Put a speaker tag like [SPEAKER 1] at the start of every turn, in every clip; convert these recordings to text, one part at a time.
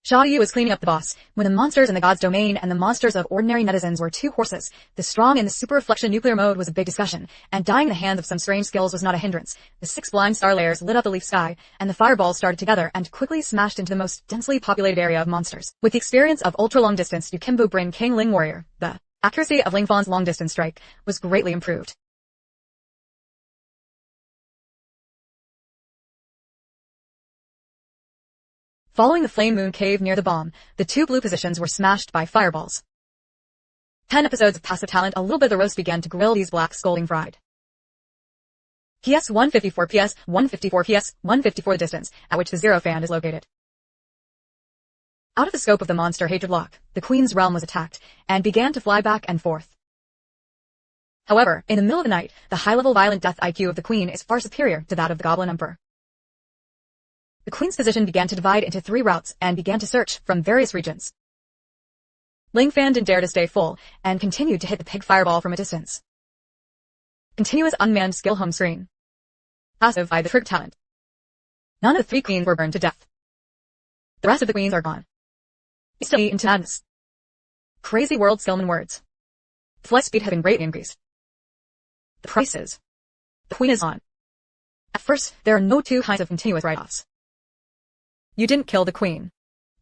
[SPEAKER 1] Xiaoyu was cleaning up the boss when the monsters in the god's domain and the monsters of ordinary netizens were two horses. The strong in the super reflection nuclear mode was a big discussion, and dying in the hands of some strange skills was not a hindrance. The 6 blind star layers lit up the leaf sky, and the fireballs started together and quickly smashed into the most densely populated area of monsters. With the experience of ultra-long distance Yukimbu Brin King Ling Warrior, the accuracy of Ling Fan's long-distance strike was greatly improved. Following the Flame Moon Cave near the bomb, the 2 blue positions were smashed by fireballs. 10 episodes of passive talent, a little bit of the roast began to grill these black scolding fried. PS 154 PS 154 PS 154 the distance at which the Zero Fan is located. Out of the scope of the monster hatred lock, the Queen's realm was attacked and began to fly back and forth. However, in the middle of the night, the high-level violent death IQ of the Queen is far superior to that of the Goblin Emperor. The Queen's position began to divide into 3 routes and began to search from various regions. Ling Fan didn't dare to stay full and continued to hit the pig fireball from a distance. Continuous unmanned skill home screen. Passive by the trigger talent. None of the 3 queens were burned to death. The rest of the queens are gone. Instantly into madness. Crazy world skillman words. Flight speed had been greatly increased. The price is. The Queen is on. At first, there are no 2 kinds of continuous write-offs. You didn't kill the Queen.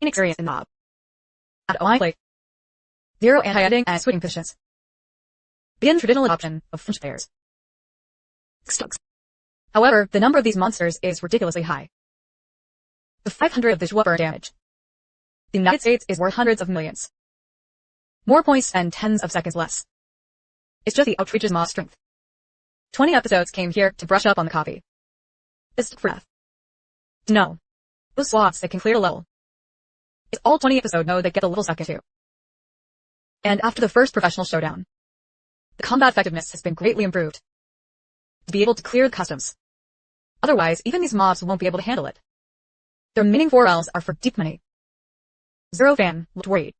[SPEAKER 1] Inexperienced in mob. At OI play. 0 anti-editing and switching positions. Begin traditional adoption of French players. However, the number of these monsters is ridiculously high. The 500 of the Zhuo burn damage. The United States is worth hundreds of millions. More points and tens of seconds less. It's just the outreach's mob strength. 20 episodes came here to brush up on the copy. This took breath. No. Those swabs that can clear a level. It's all 20 episode mode that get a little stuck into. And after the first professional showdown, the combat effectiveness has been greatly improved. To be able to clear the customs. Otherwise, even these mobs won't be able to handle it. The remaining 4 realms are for deep money. Zero Fan looked worried.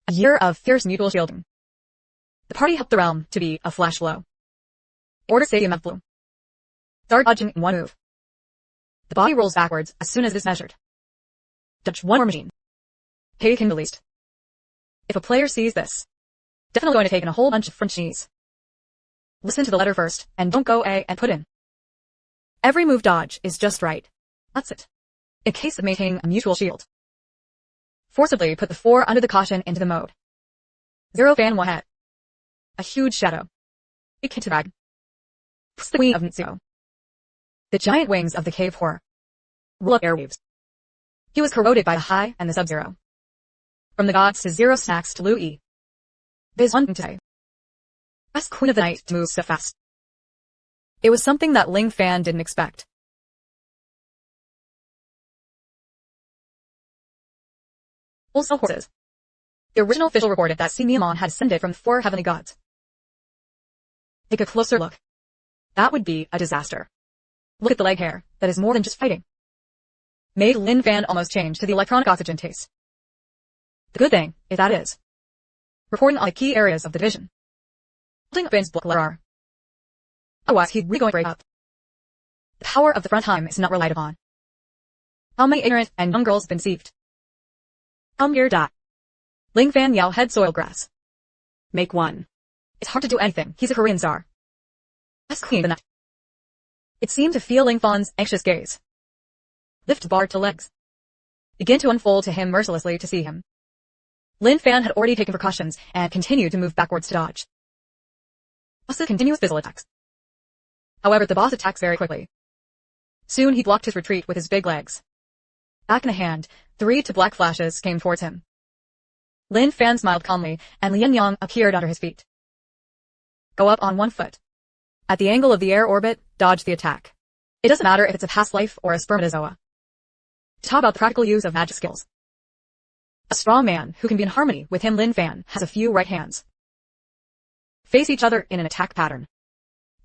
[SPEAKER 1] A year of fierce mutual shielding. The party helped the realm to be a flash blow. Order stadium flew. Start dodging in 1 move. The body rolls backwards as soon as it is measured. Dodge 1 more machine. Pay him the least. If a player sees this, definitely going to take in a whole bunch of French knees. Listen to the letter first, and don't go A and put in. Every move dodge is just right. That's it. In case of maintaining a mutual shield. Forcibly put the 4 under the caution into the mode. Zero Fan 1 head. A huge shadow. Big hit to drag. Plus the Queen of Nitsuo. The giant wings of the cave horror. Roll up airwaves. He was corroded by the high and the sub-zero. From the gods to Zero Snacks to Lu E. There's one thing to say. Ask Queen of the Night to move so fast. It was something that Ling Fan didn't expect. Also horses. The original official reported that Miamon had ascended from the 4 heavenly gods. Take a closer look. That would be a disaster. Look at the leg hair. That is more than just fighting. Made Lin Fan almost change to the electronic oxygen taste. The good thing is that is reporting on the key areas of the division. Holding up Ben's blood letter. Otherwise, he'd really going to break up. The power of the front time is not relied upon. How many ignorant and young girls have been deceived? Come here, dot. Ling Fan Yao head soil grass. Make 1. It's hard to do anything. He's a Korean czar. Ask Queen of the Night. It seemed to feel Ling Fan's anxious gaze. Lift bar to legs. Begin to unfold to him mercilessly to see him. Lin Fan had already taken precautions and continued to move backwards to dodge. Boss's continuous fizzle attacks. However, the boss attacks very quickly. Soon he blocked his retreat with his big legs. Back in a hand, 3 to black flashes came towards him. Lin Fan smiled calmly, and Lian Yang appeared under his feet. Go up on 1 foot. At the angle of the air orbit, dodge the attack. It doesn't matter if it's a past life or a spermatozoa. Talk about the practical use of magic skills. A strong man who can be in harmony with him Lin Fan has a few right hands. Face each other in an attack pattern.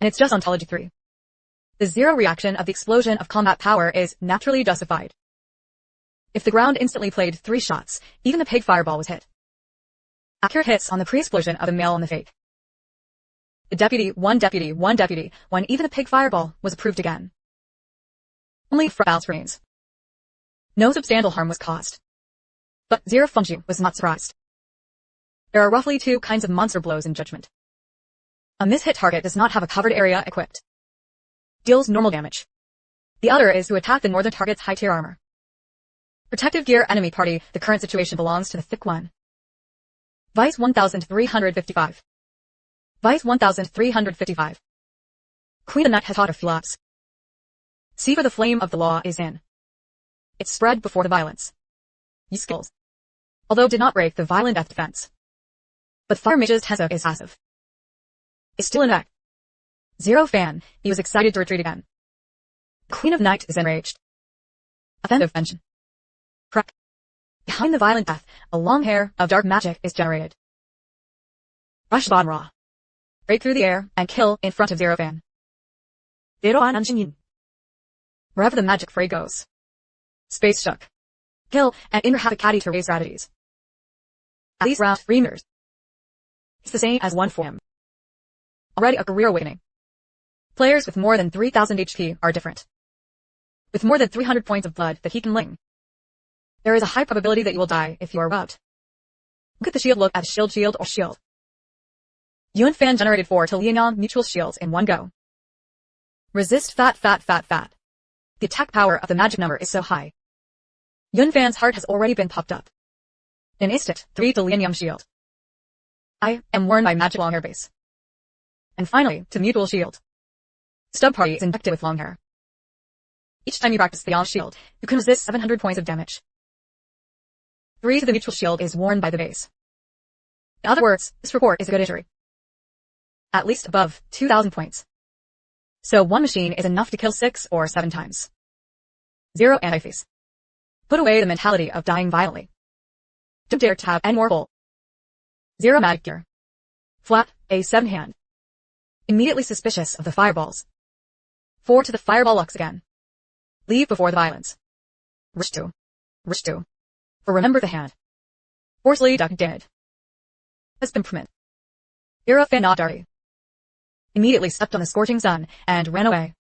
[SPEAKER 1] And it's just ontology 3. The zero reaction of the explosion of combat power is naturally justified. If the ground instantly played 3 shots, even the pig fireball was hit. Accurate hits on the pre-explosion of the male on the fake. The deputy, one, when even the pig fireball was approved again. Only for bounce remains. No substantial harm was caused. But Zero Fengju was not surprised. There are roughly two kinds of monster blows in Judgment. A miss-hit target does not have a covered area equipped. Deals normal damage. The other is to attack the northern target's high-tier armor. Protective gear enemy party, the current situation belongs to the thick one. Vice 1355. Vice 1355. Queen of Nut has taught a few laps. See where the flame of the law is in. It spread before the violence. Use skills. Although did not break the violent death defense. But Fire Mage's Tensa is passive. Is still in effect. Zero Fan, he was excited to retreat again. Queen of Night is enraged. Offensive mention. Crack. Behind the violent death, a long hair of dark magic is generated. Rush bottom raw. Break through the air and kill in front of Zero Fan. Wherever the magic fray goes. Space shook. Kill and inner havoc caddy to raise strategies. At least round 3 meters. It's the same as one for him. Already a career awakening. Players with more than 3000 HP are different. With more than 300 points of blood that he can ling. There is a high probability that you will die if you are robbed. Look at the shield, look at shield or shield. Yuan Fan generated 4 to Lianyang mutual shields in one go. Resist fat. The attack power of the magic number is so high. Yun Fan's heart has already been popped up. In an instant, 3 to Lianyang shield. I am worn by magic long hair base. And finally, to mutual shield. Stub party is infected with long hair. Each time you practice the Yang shield, you can resist 700 points of damage. 3 to the mutual shield is worn by the base. In other words, this report is a good injury. At least above 2000 points. So one machine is enough to kill 6 or 7 times. Zero anti-face. Put away the mentality of dying violently. Don't dare to have any more pull. Zero magic gear. Flat, a 7 hand. Immediately suspicious of the fireballs. 4 to the fireball lux again. Leave before the violence. Rish 2. For remember the hand. Forcefully duck dead. Has been permit. Zero Fan not dirty. Immediately stepped on the scorching sun and ran away.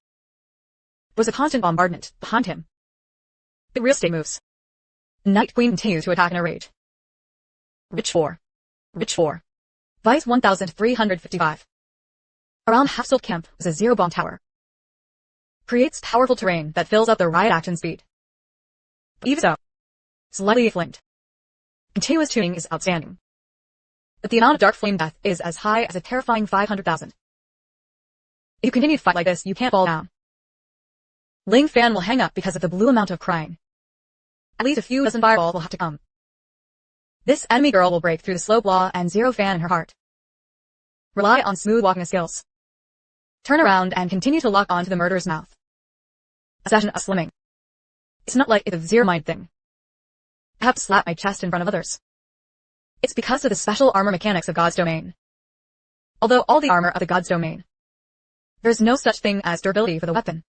[SPEAKER 1] There was a constant bombardment behind him. The real estate moves. Night Queen continues to attack in a rage. Rich 4. Vice 1355. Around Half-Soul Camp was a zero bomb tower. Creates powerful terrain that fills up the riot action speed. But even so, slightly flamed. Continuous tuning is outstanding. But the amount of dark flame death is as high as a terrifying 500,000. If you continue to fight like this, you can't fall down. Ling Fan will hang up because of the blue amount of crying. At least a few dozen fireballs will have to come. This enemy girl will break through the slope law and Zero Fan in her heart. Rely on smooth walking skills. Turn around and continue to lock onto the murderer's mouth. A session of slimming. It's not like it's a zero-mind thing. I have to slap my chest in front of others. It's because of the special armor mechanics of God's domain. Although all the armor of the God's domain, there is no such thing as durability for the weapon.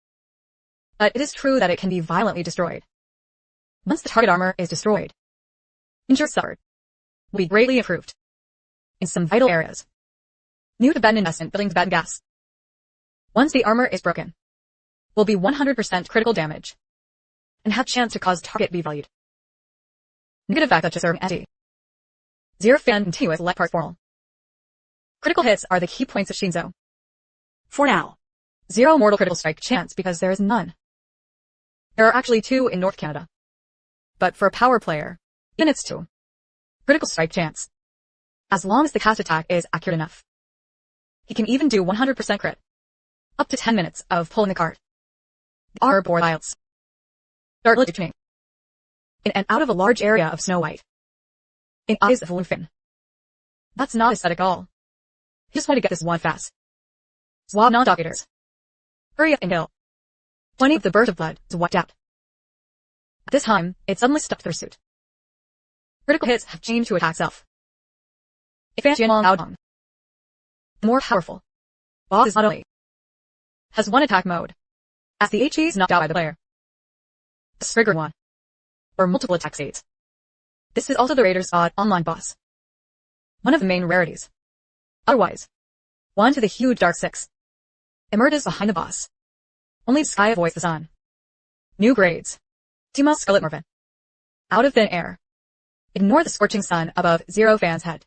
[SPEAKER 1] But it is true that it can be violently destroyed. Once the target armor is destroyed, injuries suffered will be greatly improved. In some vital areas. New to bed investment building to bed gas. Once the armor is broken, will be 100% critical damage, and have chance to cause target be valued. Negative effect such as serving anti. Zero Fan continuous light part formal. Critical hits are the key points of Shinzo. For now, zero mortal critical strike chance because there is none. There are actually 2 in North Canada. But for a power player, even it's 2. Critical strike chance. As long as the cast attack is accurate enough. He can even do 100% crit. Up to 10 minutes of pulling the card. The Arbor Wilds. Start tuning. In and out of a large area of Snow White. In eyes of Lufin. That's not aesthetic at all. He just wanted to get this one fast. Swab non-doctors. Hurry up and kill. 20 of the burst of blood is wiped out. At this time, it suddenly stuck to their suit. Critical hits have changed to attack self. If Jianlong Aodong, the more powerful boss is not only has one attack mode, as the HE is knocked out by the player. A triggered one, or multiple attack states. This is also the Raider's odd online boss. One of the main rarities. Otherwise, 1 to the huge Dark 6 emerges behind the boss. Only the sky avoids the sun. New grades. Timo Scarlet Morphin. Out of thin air. Ignore the scorching sun above Zero Fan's head.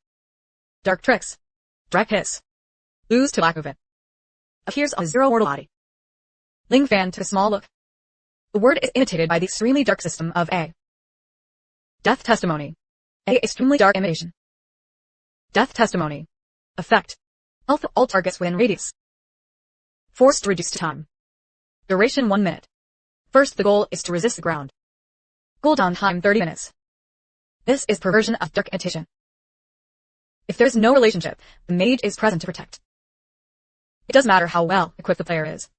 [SPEAKER 1] Dark tricks. Direct hiss. Ooze to lack of it. Appears on Zero mortal body. Ling Fan took a small look. The word is imitated by the extremely dark system of A. Death testimony. A extremely dark imitation. Death testimony. Effect. Health of all targets within radius. Forced reduced to time. Duration 1 minute. First, the goal is to resist the ground. Cooldown time 30 minutes. This is perversion of dark imitation. If there is no relationship, the mage is present to protect. It doesn't matter how well equipped the player is.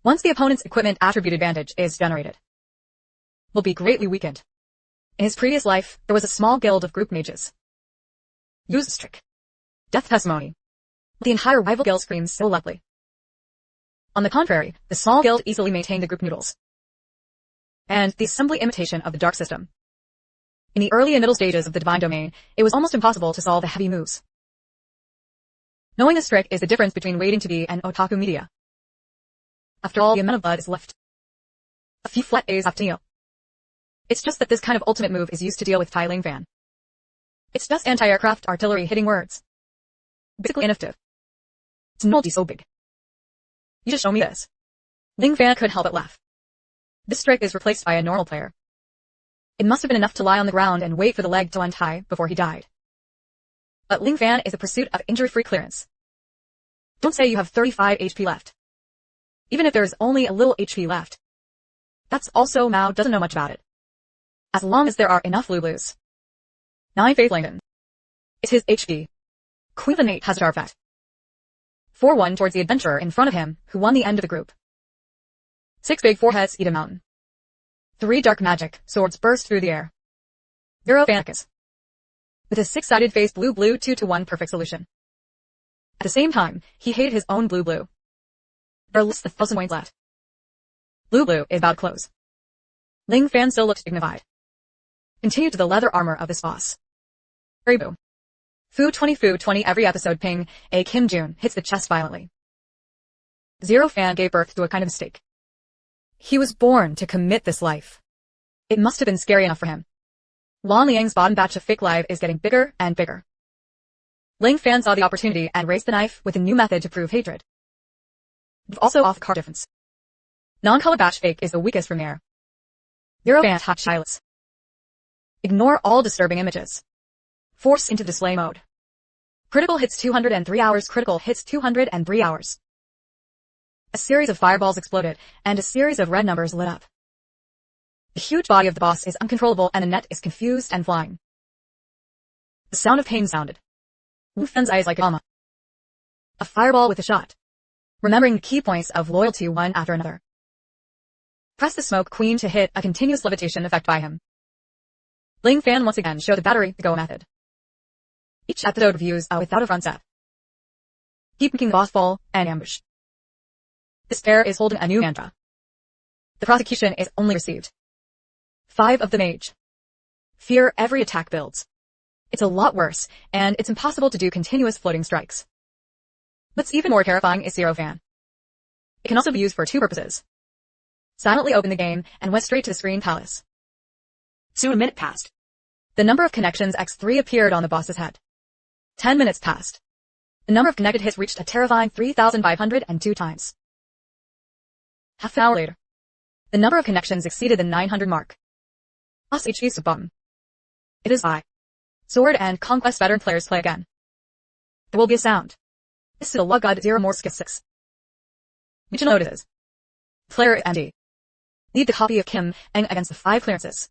[SPEAKER 1] Once the opponent's equipment attribute advantage is generated, will be greatly weakened. In his previous life, there was a small guild of group mages. Use this trick. Death testimony. The entire rival guild screams so loudly. On the contrary, the small guild easily maintained the group noodles. And the assembly imitation of the dark system. In the early and middle stages of the divine domain, it was almost impossible to solve the heavy moves. Knowing this trick is the difference between waiting to be an otaku media. After all, the amount of blood is left. A few flat A's have to kneel. It's just that this kind of ultimate move is used to deal with Tai Ling Fan. It's just anti-aircraft artillery hitting words. Basically ineffective. It's not so big. You just show me this. Ling Fan couldn't help but laugh. This trick is replaced by a normal player. It must have been enough to lie on the ground and wait for the leg to untie before he died. But Ling Fan is a pursuit of injury-free clearance. Don't say you have 35 HP left. Even if there's only a little HP left. That's also Mao doesn't know much about it. As long as there are enough Lulus. 9 Faith Langdon. It's his HP. Queen of the Eight has a sharp vet. 4-1 towards the adventurer in front of him, who won the end of the group. 6 big foreheads eat a mountain. 3 dark magic swords burst through the air. Zero Fanicus. With his 6-sided face blue-blue 2-to-1 perfect solution. At the same time, he hated his own blue-blue. There are less than 1,000 points left. Blue-blue is about to close. Ling Fan still looked dignified. Continue to the leather armor of this boss. Very boo. Fu 20 every episode ping, a Kim Jun hits the chest violently. Zero Fan gave birth to a kind of mistake. He was born to commit this life. It must have been scary enough for him. Wan Liang's bottom batch of fake live is getting bigger and bigger. Ling Fan saw the opportunity and raised the knife with a new method to prove hatred. Also off card difference. Non-color batch fake is the weakest from air. Zero Fan hot shyless. Ignore all disturbing images. Force into display mode. Critical hits 203 hours. Critical hits 203 hours. A series of fireballs exploded, and a series of red numbers lit up. The huge body of the boss is uncontrollable and the net is confused and flying. The sound of pain sounded. Wu Fen's eyes like a llama. A fireball with a shot. Remembering the key points of loyalty one after another. Press the smoke queen to hit a continuous levitation effect by him. Ling Fan once again showed the battery the go method. Each episode reviews without a front step. Keep making the boss fall and ambush. This pair is holding a new mantra. The prosecution is only received. 5 of the mage. Fear every attack builds. It's a lot worse, and it's impossible to do continuous floating strikes. What's even more terrifying is Zero Fan. It can also be used for 2 purposes. Silently open the game and went straight to the screen palace. Soon a minute passed. The number of connections X3 appeared on the boss's head. 10 minutes passed. The number of connected hits reached a terrifying 3,502 times. Half an hour later. The number of connections exceeded the 900 mark. Boss HP sub-button. It is I. Sword and Conquest veteran players play again. There will be a sound. This is a log god 0 more skip 6. Regional notices. Player MD. Lead the copy of Kim Eng against the 5 clearances.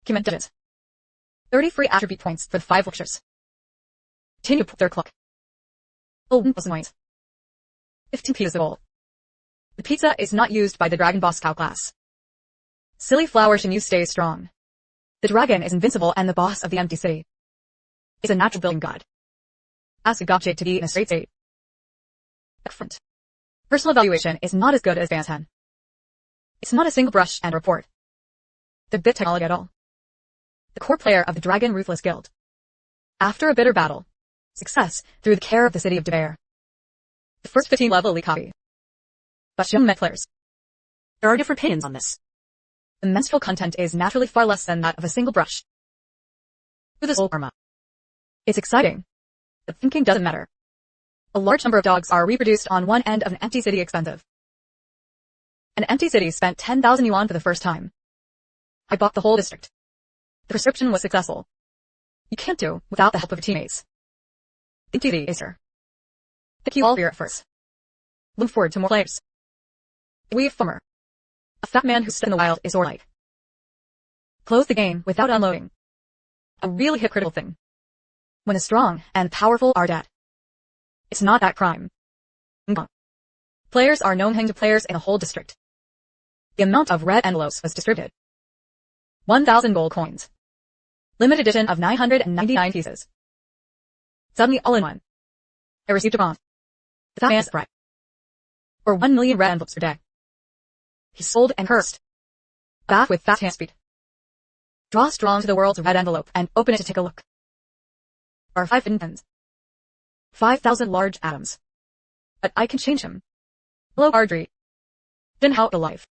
[SPEAKER 1] Kim and digits. 30 free attribute points for the 5 lectures. Continue their clock. 1,000 points. 15 pizzas of gold. The pizza is not used by the Dragon Boss Cow class. Silly Flower Shinyu stays strong. The dragon is invincible and the boss of the empty city is a natural building god. Ask a gobshite to be in a straight state. Front. Personal evaluation is not as good as Van's Hen. It's not a single brush and report. The bit technology at all. The core player of the Dragon Ruthless Guild. After a bitter battle. Success through the care of the city of Debair. The first 15 level elite copy. But young met players. There are different opinions on this. The menstrual content is naturally far less than that of a single brush. Through this whole karma. It's exciting. But thinking doesn't matter. A large number of dogs are reproduced on one end of an empty city expensive. An empty city spent 10,000 yuan for the first time. I bought the whole district. The prescription was successful. You can't do without the help of your teammates. Thank you, Acer. Thank you all for your efforts. Look forward to more players. Weave farmer. A fat man who stood in the wild is warlike. Close the game without unloading. A really hypocritical thing. When the strong and powerful are dead. It's not that crime. Players are known to players in the whole district. The amount of red envelopes was distributed. 1,000 gold coins. Limited edition of 999 pieces. Suddenly all in one. I received a bomb. The fat man's right. Or 1 million red envelopes per day. He sold and cursed. Back with fast hand speed. Draw strong to the world's red envelope and open it to take a look. Are 5 hidden pens. 5,000 large atoms. But I can change him. Hello, Ardry. Then how alive.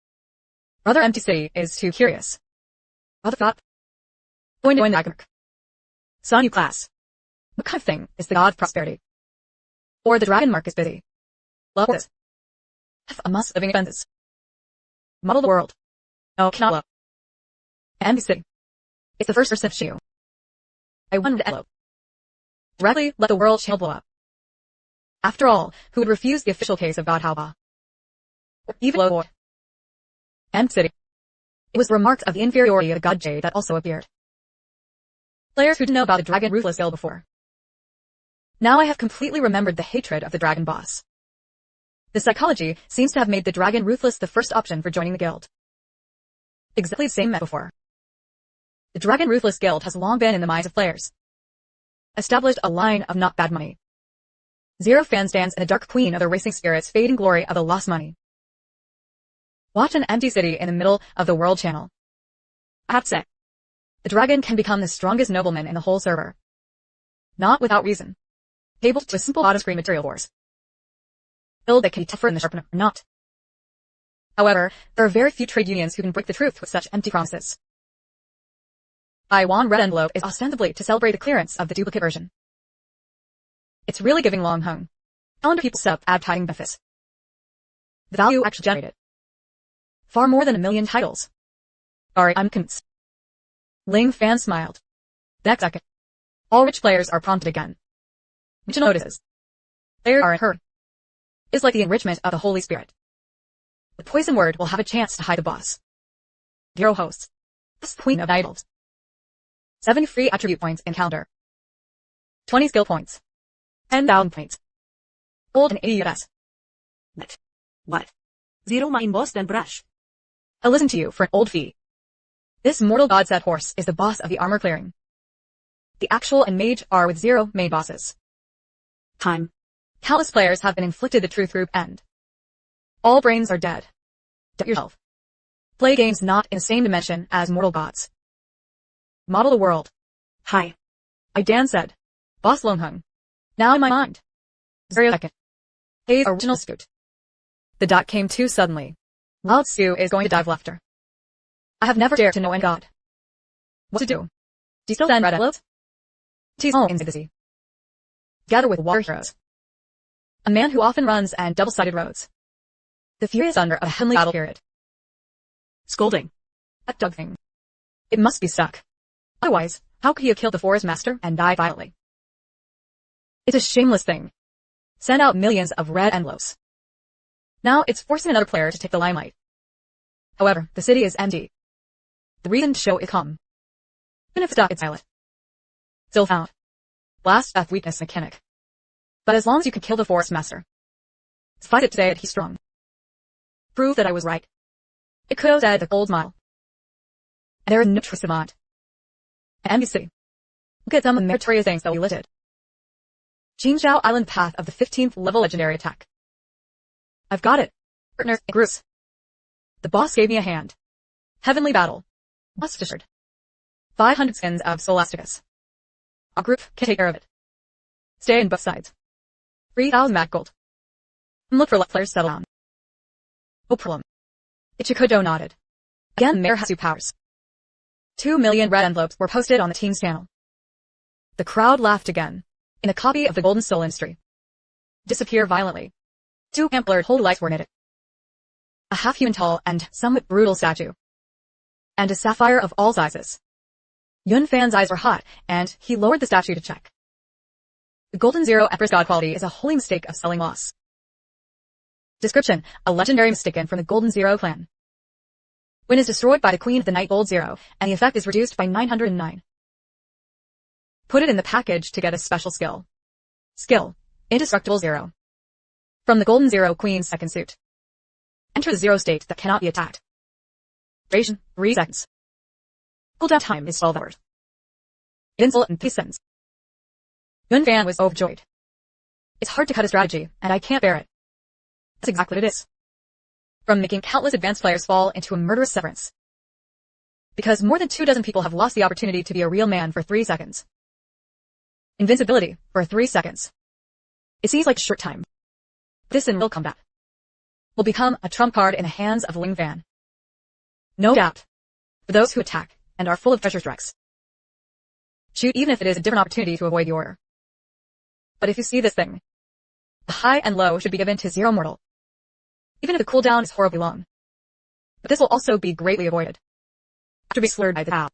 [SPEAKER 1] Brother Empty City is too curious. Brother thought. Going to join the Agamic. Son, you class. What kind of thing is the god of prosperity? Or the dragon mark is busy. Love this. Have a must living expenses. Model the world. No, cannot love. Empty City. It's the first person of Shiu. I won the envelope. Directly let the world channel blow up. After all, who would refuse the official case of God Halba? Or even Lord? Empty City. It was the remarks of the inferiority of the god Jade that also appeared. Players who didn't know about the Dragon Ruthless Guild before. Now I have completely remembered the hatred of the Dragon boss. The psychology seems to have made the Dragon Ruthless the first option for joining the guild. Exactly the same as before. The Dragon Ruthless Guild has long been in the minds of players. Established a line of not bad money. Zero fan stands in the dark queen of the racing spirits fading glory of the lost money. Watch an empty city in the middle of the world channel. I have to say, the dragon can become the strongest nobleman in the whole server. Not without reason. Able to a simple auto-screen material wars. Build that can be tougher than the sharpener or not. However, there are very few trade unions who can break the truth with such empty promises. I won red envelope is ostensibly to celebrate the clearance of the duplicate version. It's really giving long hung. Calendar people set up advertising benefits. The value actually generated. Far more than 1 million titles. Sorry, I'm convinced. Ling Fan smiled. The next second. All rich players are prompted again. Mitchell notices. Players are in a hurry. It's like the enrichment of the Holy Spirit. The poison word will have a chance to hide the boss. Zero hosts. This queen of idols. 7 free attribute points in calendar. 20 skill points. 10,000 points. Gold and 80 US. What? 0 my embossed and brush. I'll listen to you for an old fee. This mortal god-set horse is the boss of the armor clearing. The actual and mage are with 0 main bosses. Time. Countless players have been inflicted the truth group end. All brains are dead. Doubt yourself. Play games not in the same dimension as mortal gods. Model the world. Hi. Dan said. Boss Lone Hung. Now in my mind. 0 second. Hayes original scoot. The dot came too suddenly. Lao Tzu is going to dive laughter. I have never dared to know any god. What to do? Do you still send red envelopes? T's home in the sea. Together with water heroes. A man who often runs and double-sided roads. The furious thunder of a heavenly battle period. Scolding. That dog thing. It must be stuck. Otherwise, how could he have killed the forest master and died violently? It's a shameless thing. Send out millions of red envelopes. Now it's forcing another player to take the limelight. However, the city is empty. The reason to show it come. Even if stuck, it's silent. Still found. Blast death weakness mechanic. But as long as you can kill the forest master. Suffice it to say that he's strong. Prove that I was right. It could have said the gold mile. And there is no choice of mind. Empty city. Look at some of the meritorious things that we listed. Qingzhou Island Path of the 15th level legendary attack. I've got it. Partner, Bruce. The boss gave me a hand. Heavenly battle. Must assured. 500 skins of Solasticus. Our group can take care of it. Stay in both sides. 3,000 mat gold. And look for let players settle down. No problem. Ichikudo nodded. Again, Mayor has 2 powers. 2 million red envelopes were posted on the team's channel. The crowd laughed again. In a copy of the Golden Soul Industry. Disappear violently. 2 ampler whole lights were knitted. A half-human tall and somewhat brutal statue. And a sapphire of all sizes. Yun Fan's eyes were hot, and he lowered the statue to check. The Golden Zero Empress God quality is a holy mistake of selling loss. Description: a legendary mistaken from the Golden Zero clan. When is destroyed by the Queen of the Night Gold Zero, and the effect is reduced by 909. Put it in the package to get a special skill. Skill: Indestructible Zero. From the Golden Zero Queen's second suit. Enter the zero state that cannot be attacked. Duration: 3 seconds. Cooldown time is 12 hours. Insult and peace sentence. Yun Fan was overjoyed. It's hard to cut a strategy, and I can't bear it. That's exactly what it is. From making countless advanced players fall into a murderous severance. Because more than 24 people have lost the opportunity to be a real man for 3 seconds. Invincibility, for 3 seconds. It seems like a short time. This in real combat will become a trump card in the hands of Ling Fan. No doubt. For those who attack, and are full of treasure strikes. Shoot even if it is a different opportunity to avoid the order. But if you see this thing, the high and low should be given to Zero Mortal. Even if the cooldown is horribly long. But this will also be greatly avoided. After being slurred by the Tao.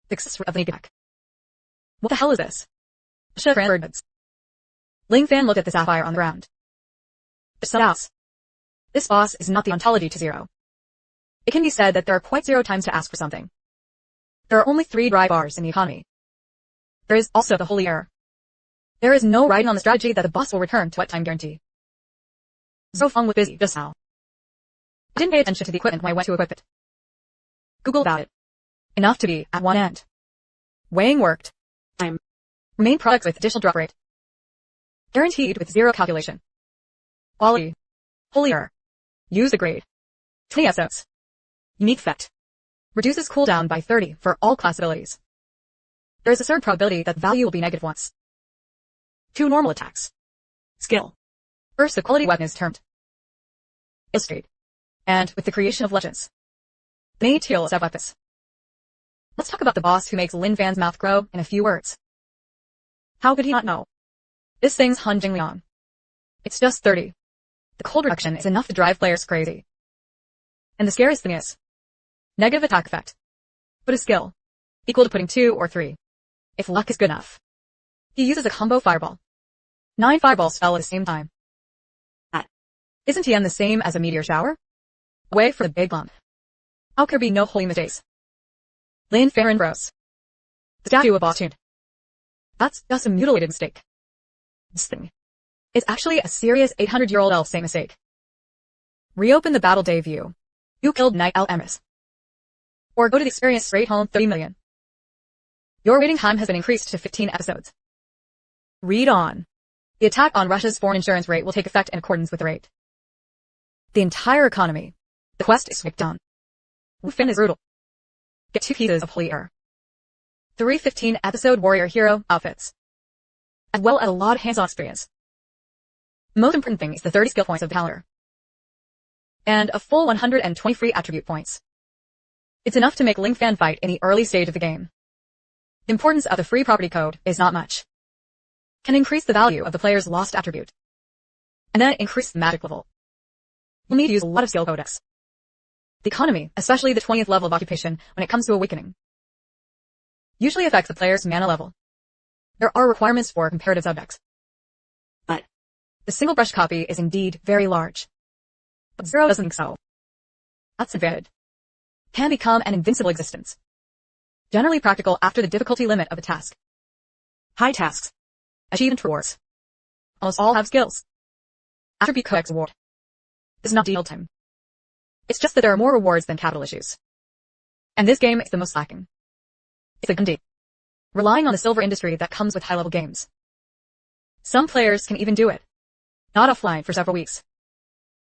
[SPEAKER 1] Fixes of the Nikak. What the hell is this? Birds. Ling Fan looked at the sapphire on the ground. There's something else. This boss is not the ontology to Zero. It can be said that there are quite 0 times to ask for something. There are only 3 dry bars in the economy. There is also the holy error. There is no writing on the strategy that the boss will return to what time guarantee. Zhou Feng was busy just now. I didn't pay attention to the equipment when I went to equip it. Google about it. Enough to be at one end. Weighing worked. Time. Main products with additional drop rate. Guaranteed with 0 calculation. Quality. Holy error. Use the grade. 20 SOs. Unique effect. Reduces cooldown by 30 for all class abilities. There is a certain probability that value will be negative once. 2 normal attacks. Skill. First, the quality weapon is termed Illustrate. And with the creation of legends. The main material of weapons. Let's talk about the boss who makes Lin Fan's mouth grow in a few words. How could he not know? This thing's Han Jingliang. It's just 30. The cold reduction is enough to drive players crazy. And the scariest thing is negative attack effect. But a skill. Equal to putting 2 or 3. If luck is good enough. He uses a combo fireball. 9 fireballs fell at the same time. Isn't TM the same as a meteor shower? Away for the big lump. How could there be no holy mistakes? Lin Fan rose. The statue of boss tuned. That's just a mutilated mistake. This thing is actually a serious 800-year-old elf saying mistake. Reopen the Battle Day view. You killed Knight El Emis. Or go to the experience straight home 30 million. Your waiting time has been increased to 15 episodes. Read on. The attack on Russia's foreign insurance rate will take effect in accordance with the rate. The entire economy. The quest is swiped down. Wu Fin is brutal. Get 2 pieces of holy air. 3 15-episode warrior hero outfits. As well as a lot of hands-on experience. The most important thing is the 30 skill points of the calendar. And a full 120 free attribute points. It's enough to make Ling Fan fight in the early stage of the game. The importance of the free property code is not much. Can increase the value of the player's lost attribute. And then increase the magic level. You'll need to use a lot of skill codex. The economy, especially the 20th level of occupation when it comes to awakening, usually affects the player's mana level. There are requirements for comparative subjects. But the single brush copy is indeed very large. But Zero doesn't think so. That's an advantage. Can become an invincible existence. Generally practical after the difficulty limit of a task. High tasks. Achievement rewards. Almost all have skills. Attribute codex award. This is not deal time. It's just that there are more rewards than capital issues. And this game is the most lacking. It's a gundy. Relying on the silver industry that comes with high-level games. Some players can even do it. Not offline for several weeks.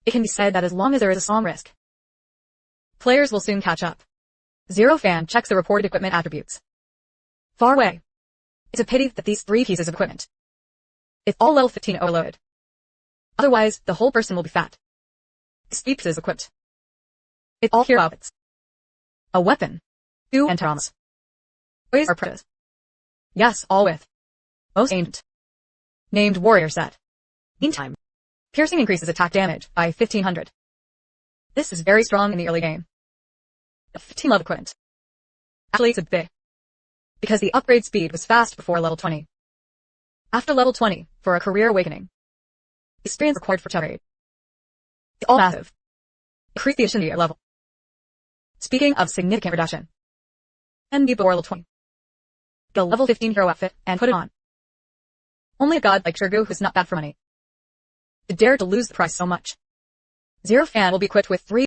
[SPEAKER 1] It can be said that as long as there is a small risk, players will soon catch up. Zero Fan checks the reported equipment attributes. Far away. It's a pity that these 3 pieces of equipment. It's all level 15 overloaded. Otherwise, the whole person will be fat. These pieces equipped. It's all hero outfits. A weapon. 2 antarams. Toys are precious. Yes, all with most ancient named warrior set. Meantime, piercing increases attack damage by 1500. This is very strong in the early game. The 15 level equipment actually is a bit, because the upgrade speed was fast before level 20. After level 20, for a career awakening, the experience required for upgrade is all massive. Increase the efficiency at level. Speaking of significant reduction, and be before level 20. Get a level 15 hero outfit and put it on. Only a god like Shirgu who's not bad for money to dare to lose the price so much. Zero fan will be equipped with 3